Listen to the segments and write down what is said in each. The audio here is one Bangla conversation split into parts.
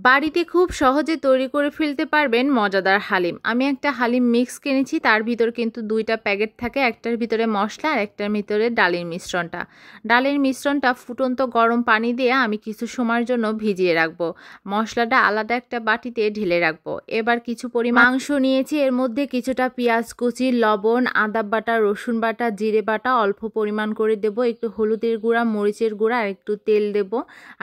বাড়িতে খুব সহজে তৈরি করে ফেলতে পারবেন মজাদার হালিম। আমি একটা হালিম মিক্স কিনেছি, তার ভিতর কিন্তু 2টা প্যাকেট থাকে, একটার ভিতরে মশলা আর একটার ভিতরে ডালের মিশ্রণটা। ডালের মিশ্রণটা ফুটন্ত গরম পানি দিয়ে আমি কিছু সময়ের জন্য ভিজিয়ে রাখবো। মশলাটা আলাদা একটা বাটিতে ঢেলে রাখবো। এবার কিছু পরিমাণ মাংস নিয়েছি, এর মধ্যে কিছুটা পেঁয়াজ কুচি, লবণ, আদা বাটা, রসুন বাটা, জিরে বাটা অল্প পরিমাণ করে দেব, একটু হলুদের গুঁড়া, মরিচের গুঁড়া আর একটু তেল দেব।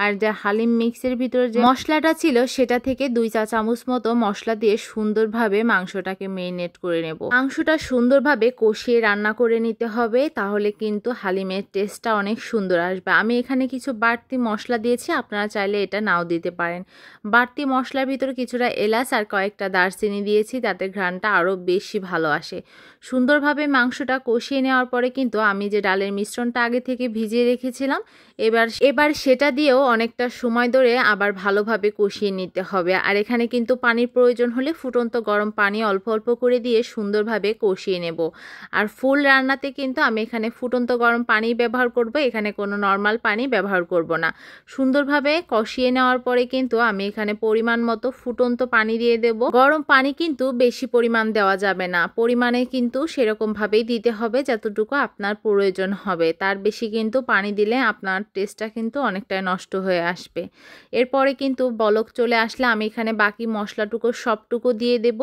আর যা হালিম মিক্সের ভিতরে যে মশলাটা ছিল সেটা থেকে 2 চা চামচ মতো মশলা দিয়ে সুন্দরভাবে মাংসটাকে মেরিনেট করে নেব। মাংসটা সুন্দরভাবে কষিয়ে রান্না করে নিতে হবে, তাহলে কিন্তু হালিমের টেস্টটা অনেক সুন্দর আসবে। আমি এখানে কিছু বাড়তি মশলা দিয়েছি, আপনারা চাইলে এটা নাও দিতে পারেন। বাড়তি মশলার ভিতরে কিছুটা এলাচ আর কয়েকটা দারচিনি দিয়েছি, তাতে ঘ্রাণটা আরও বেশি ভালো আসে। সুন্দরভাবে মাংসটা কষিয়ে নেওয়ার পরে কিন্তু আমি যে ডালের মিশ্রণটা আগে থেকে ভিজিয়ে রেখেছিলাম, এবার সেটা দিয়েও অনেকটা সময় ধরে আবার ভালোভাবে কষিয়ে নিতে হবে। আর এখানে কিন্তু পানির প্রয়োজন হলে ফুটন্ত গরম পানি অল্প অল্প করে দিয়ে সুন্দরভাবে কষিয়ে নেব। আর ফুল রান্নাতে কিন্তু আমি এখানে ফুটন্ত গরম পানি ব্যবহার করব, এখানে কোনো নর্মাল পানি ব্যবহার করব না। সুন্দরভাবে কষিয়ে নেওয়ার পরে কিন্তু আমি এখানে পরিমাণ মতো ফুটন্ত পানি দিয়ে দেব। গরম পানি কিন্তু বেশি পরিমাণ দেওয়া যাবে না, পরিমাণে কিন্তু সেরকমভাবেই দিতে হবে যতটুকু আপনার প্রয়োজন হবে। তার বেশি কিন্তু পানি দিলে আপনার টেস্টটা কিন্তু অনেকটাই নষ্ট হয়ে আসবে। এরপরে কিন্তু বলক চলে আসলে আমি এখানে বাকি মশলাটুকু সবটুকু দিয়ে দেব,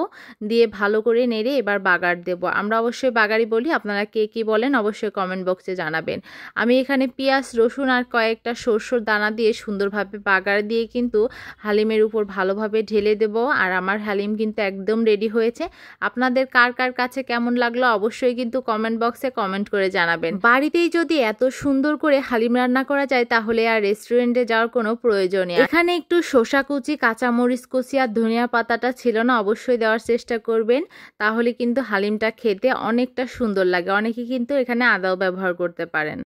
দিয়ে ভালো করে নেড়ে এবার বাগার দেব। আমরা অবশ্যই বাগারই বলি, আপনারা কে কী বলেন অবশ্যই কমেন্ট বক্সে জানাবেন। আমি এখানে পেঁয়াজ, রসুন আর কয়েকটা সরষের দানা দিয়ে সুন্দরভাবে বাগার দিয়ে কিন্তু হালিমের উপর ভালোভাবে ঢেলে দেব। আর আমার হালিম কিন্তু একদম রেডি হয়েছে। আপনাদের কার কার কাছে কেমন লাগলো অবশ্যই কিন্তু কমেন্ট বক্সে কমেন্ট করে জানাবেন। বাড়িতেই যদি এত সুন্দর করে হালিম রান্না করা যায় তাহলে আর রেস্টুরেন্টে যাওয়ার কোনো প্রয়োজন নেই। এখানে একটু শসা কুচি, কাঁচামরিচ কুচি আর ধনিয়া পাতাটা ছিল না, অবশ্যই দেওয়ার চেষ্টা করবেন, তাহলে কিন্তু হালিমটা খেতে অনেকটা সুন্দর লাগে। অনেকে কিন্তু এখানে আদাও ব্যবহার করতে পারেন।